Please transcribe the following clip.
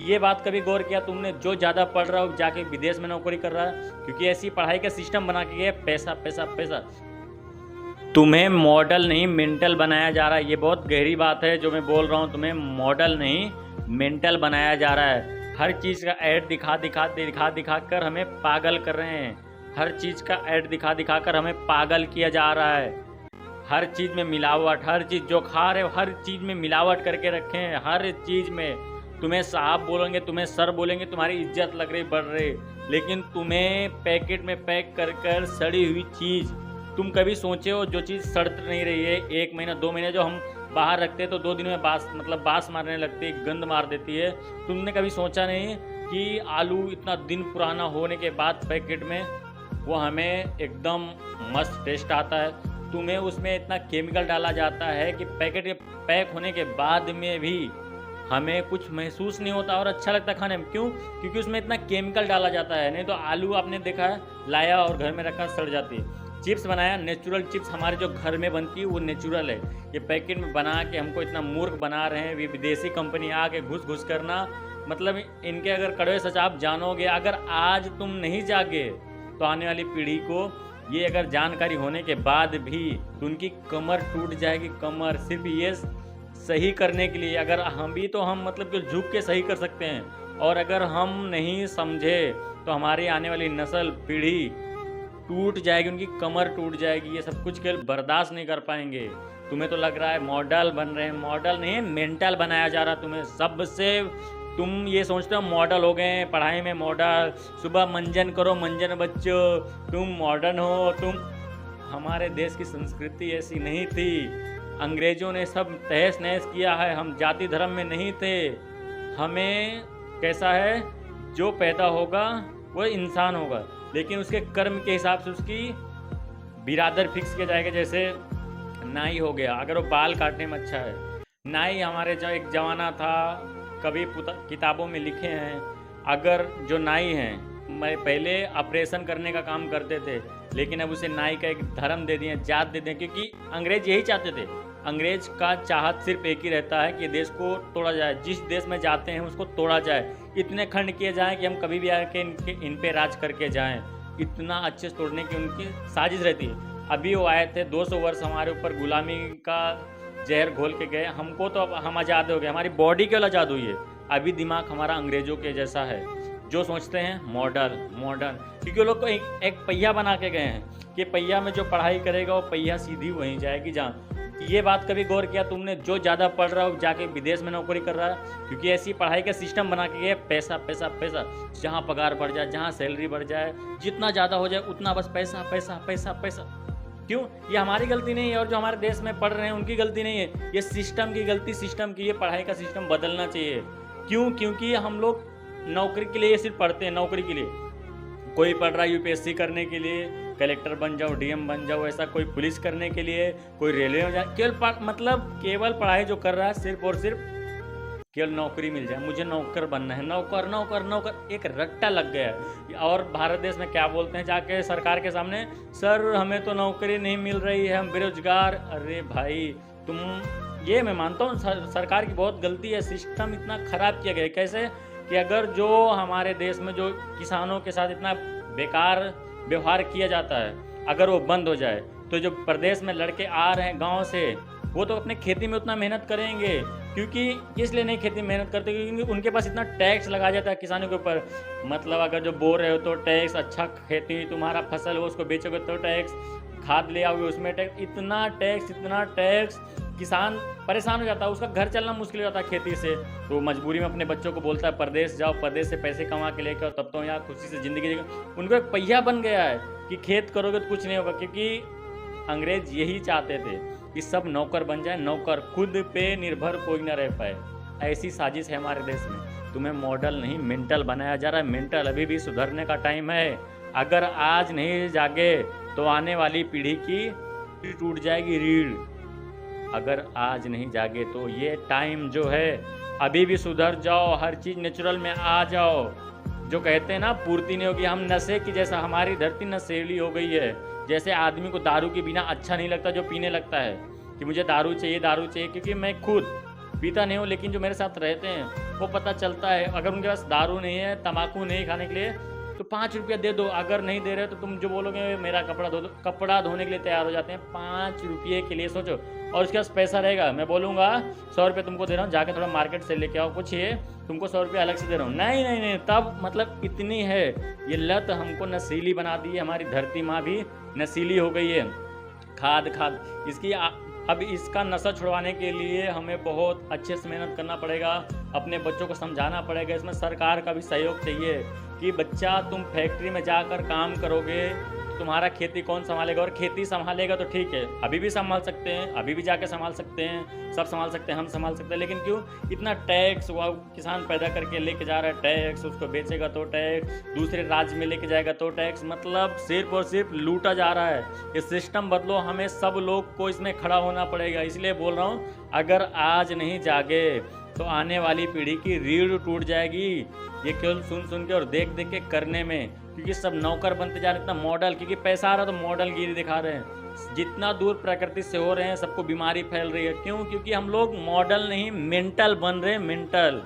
ये बात कभी गौर किया तुमने, जो ज़्यादा पढ़ रहा हो जाके विदेश में नौकरी कर रहा है, क्योंकि ऐसी पढ़ाई का सिस्टम बना के गए, पैसा पैसा पैसा। तुम्हें मॉडल नहीं मेंटल बनाया जा रहा है। ये बहुत गहरी बात है जो मैं बोल रहा हूँ, तुम्हें मॉडल नहीं मेंटल बनाया जा रहा है। हर चीज़ का ऐड दिखा कर हमें पागल कर रहे हैं। हर चीज़ का ऐड दिखा कर हमें पागल किया जा रहा है। हर चीज़ में मिलावट, हर चीज़ जो खा रहे हो हर चीज़ में मिलावट करके रखे हैं। हर चीज़ में तुम्हें साहब बोलेंगे, तुम्हें सर बोलेंगे, तुम्हारी इज्जत लग रही बढ़ रही, लेकिन तुम्हें पैकेट में पैक कर कर सड़ी हुई चीज़, तुम कभी सोचे हो जो चीज़ सड़ नहीं रही है, 1 महीना 2 महीने जो हम बाहर रखते हैं तो 2 दिन में बास मारने लगती है, गंद मार देती है। तुमने कभी सोचा नहीं कि आलू इतना दिन पुराना होने के बाद पैकेट में वो हमें एकदम मस्त टेस्ट आता है। तुम्हें उसमें इतना केमिकल डाला जाता है कि पैकेट के पैक होने के बाद में भी हमें कुछ महसूस नहीं होता और अच्छा लगता खाने में। क्यों? क्योंकि उसमें इतना केमिकल डाला जाता है। नहीं तो आलू आपने देखा है, लाया और घर में रखा सड़ जाती है। चिप्स बनाया, नेचुरल चिप्स हमारे जो घर में बनती है वो नेचुरल है। ये पैकेट में बना के हमको इतना मूर्ख बना रहे हैं। विदेशी कंपनी आके घुस करना, मतलब इनके अगर कड़वे सच आप जानोगे, अगर आज तुम नहीं जागे तो आने वाली पीढ़ी को ये अगर जानकारी होने के बाद भी तो उनकी कमर टूट जाएगी। कमर सिर्फ ये सही करने के लिए, अगर हम भी तो हम मतलब कि झुक के सही कर सकते हैं, और अगर हम नहीं समझे तो हमारी आने वाली नस्ल पीढ़ी टूट जाएगी, उनकी कमर टूट जाएगी। ये सब कुछ केवल बर्दाश्त नहीं कर पाएंगे। तुम्हें तो लग रहा है मॉडल बन रहे हैं, मॉडल नहीं मेंटल बनाया जा रहा तुम्हें सबसे। तुम ये सोचते हो मॉडल हो गए पढ़ाई में, मॉडल सुबह मंजन करो मंजन बच्चों, तुम मॉडर्न हो। तुम, हमारे देश की संस्कृति ऐसी नहीं थी, अंग्रेजों ने सब तहस नहस किया है। हम जाति धर्म में नहीं थे। हमें कैसा है, जो पैदा होगा वो इंसान होगा, लेकिन उसके कर्म के हिसाब से उसकी बिरादर फिक्स किया जाएगा। जैसे नाई हो गया, अगर वो बाल काटने में अच्छा है, नाई हमारे जो एक जमाना था, कभी किताबों में लिखे हैं, अगर जो नाई हैं मैं पहले ऑपरेशन करने का काम करते थे, लेकिन अब उसे नाई का एक धर्म दे दिए, जात दे दिए, क्योंकि अंग्रेज यही चाहते थे। अंग्रेज का चाहत सिर्फ एक ही रहता है कि देश को तोड़ा जाए, जिस देश में जाते हैं उसको तोड़ा जाए, इतने खंड किए जाएं कि हम कभी भी आके इन पे राज करके जाएं। इतना अच्छे से तोड़ने की उनकी साजिश रहती है। अभी वो आए थे 200 वर्ष हमारे ऊपर गुलामी का जहर घोल के गए, हमको तो अब हम आज़ाद हो गए, हमारी बॉडी केवल आज़ाद हुई है। अभी दिमाग हमारा अंग्रेजों के जैसा है, जो सोचते हैं मॉडर्न, क्योंकि वो लोग को एक पहिया बना के गए हैं कि पहिया में जो पढ़ाई करेगा वो पहिया सीधी वहीं जाएगी जहाँ। ये बात कभी गौर किया तुमने, जो ज़्यादा पढ़ रहा हो जाके विदेश में नौकरी कर रहा है, क्योंकि ऐसी पढ़ाई का सिस्टम बना के गए, पैसा पैसा पैसा, जहाँ पगार बढ़ जाए, जहाँ सैलरी बढ़ जाए, जितना ज़्यादा हो जाए उतना बस पैसा पैसा पैसा पैसा। क्यों? ये हमारी गलती नहीं है, और जो हमारे देश में पढ़ रहे हैं उनकी गलती नहीं है, ये सिस्टम की गलती, सिस्टम की। ये पढ़ाई का सिस्टम बदलना चाहिए। क्यों? क्योंकि हम लोग नौकरी के लिए सिर्फ पढ़ते हैं, नौकरी के लिए। कोई पढ़ रहा है यूपीएससी करने के लिए, कलेक्टर बन जाओ, डीएम बन जाओ, ऐसा कोई पुलिस करने के लिए, कोई रेलवे में जाए, केवल पढ़ाई जो कर रहा है सिर्फ और सिर्फ केवल नौकरी मिल जाए, मुझे नौकर बनना है, नौकर नौकर नौकर, एक रट्टा लग गया है। और भारत देश में क्या बोलते हैं जाके सरकार के सामने, सर हमें तो नौकरी नहीं मिल रही है, हम बेरोजगार। अरे भाई तुम, ये मैं मानता हूँ सरकार की बहुत गलती है, सिस्टम इतना ख़राब किया गया है। कैसे कि अगर जो हमारे देश में जो किसानों के साथ इतना बेकार व्यवहार किया जाता है, अगर वो बंद हो जाए तो जो प्रदेश में लड़के आ रहे हैं गांव से, वो तो अपने खेती में उतना मेहनत करेंगे। क्योंकि इसलिए नहीं खेती में मेहनत करते क्योंकि उनके पास इतना टैक्स लगा जाता है किसानों के ऊपर। मतलब अगर जो बो रहे हो तो टैक्स, अच्छा खेती तुम्हारा फसल हो उसको बेचोगे तो टैक्स, खाद ले आओगे उसमें टैक्स, इतना टैक्स, किसान परेशान हो जाता है, उसका घर चलना मुश्किल हो जाता है खेती से। तो मजबूरी में अपने बच्चों को बोलता है परदेश जाओ, परदेश से पैसे कमा के लेकर तब तो यहाँ खुशी से ज़िंदगी जी। उनको एक पहिया बन गया है कि खेत करोगे तो कुछ नहीं होगा, क्योंकि अंग्रेज यही चाहते थे कि सब नौकर बन जाए, नौकर, खुद पे निर्भर कोई ना रह पाए। ऐसी साजिश है हमारे देश में। तुम्हें मॉडल नहीं मेंटल बनाया जा रहा है। मेंटल अभी भी सुधरने का टाइम है। अगर आज नहीं जागे तो आने वाली पीढ़ी की टूट जाएगी रीढ़। अगर आज नहीं जागे तो ये टाइम जो है, अभी भी सुधर जाओ, हर चीज़ नेचुरल में आ जाओ। जो कहते हैं ना पूर्ति नहीं होगी, हम नशे की जैसा, हमारी धरती नशेली हो गई है। जैसे आदमी को दारू के बिना अच्छा नहीं लगता जो पीने लगता है कि मुझे दारू चाहिए, क्योंकि मैं खुद पीता नहीं हूँ, लेकिन जो मेरे साथ रहते हैं वो पता चलता है। अगर उनके पास दारू नहीं है, तम्बाकू नहीं खाने के लिए, तो 5 रुपया दे दो। अगर नहीं दे रहे तो तुम जो बोलोगे मेरा कपड़ा धो दो, कपड़ा धोने के लिए तैयार हो जाते हैं 5 रुपये के लिए, सोचो। और उसके पास पैसा रहेगा, मैं बोलूँगा 100 रुपये तुमको दे रहा हूँ, जाके थोड़ा मार्केट से लेके आओ, कुछ ये तुमको 100 रुपये अलग से दे रहा हूँ। नहीं नहीं नहीं, तब मतलब इतनी है ये लत, हमको नशीली बना दी है। हमारी धरती माँ भी नशीली हो गई है। खाद इसकी अब इसका नशा छुड़वाने के लिए हमें बहुत अच्छे से मेहनत करना पड़ेगा, अपने बच्चों को समझाना पड़ेगा। इसमें सरकार का भी सहयोग चाहिए कि बच्चा तुम फैक्ट्री में जाकर काम करोगे, तुम्हारा खेती कौन संभालेगा? और खेती संभालेगा तो ठीक है, अभी भी संभाल सकते हैं, अभी भी जाके संभाल सकते हैं, सब संभाल सकते हैं, हम संभाल सकते हैं। लेकिन क्यों इतना टैक्स? वो किसान पैदा करके लेके जा रहा है टैक्स, उसको बेचेगा तो टैक्स, दूसरे राज्य में लेके जाएगा तो टैक्स, मतलब सिर्फ और सिर्फ लूटा जा रहा है। ये सिस्टम बदलो, हमें सब लोग को इसमें खड़ा होना पड़ेगा। इसलिए बोल रहा हूँ, अगर आज नहीं जागे तो आने वाली पीढ़ी की रीढ़ टूट जाएगी। ये केवल सुन सुन के और देख देख के करने में, क्योंकि सब नौकर बनते जा रहे हैं, इतना मॉडल, क्योंकि पैसा आ रहा है तो मॉडलगिरी दिखा रहे हैं। जितना दूर प्रकृति से हो रहे हैं, सबको बीमारी फैल रही है। क्यों? क्योंकि हम लोग मॉडल नहीं, मेंटल बन रहे हैं, मेंटल।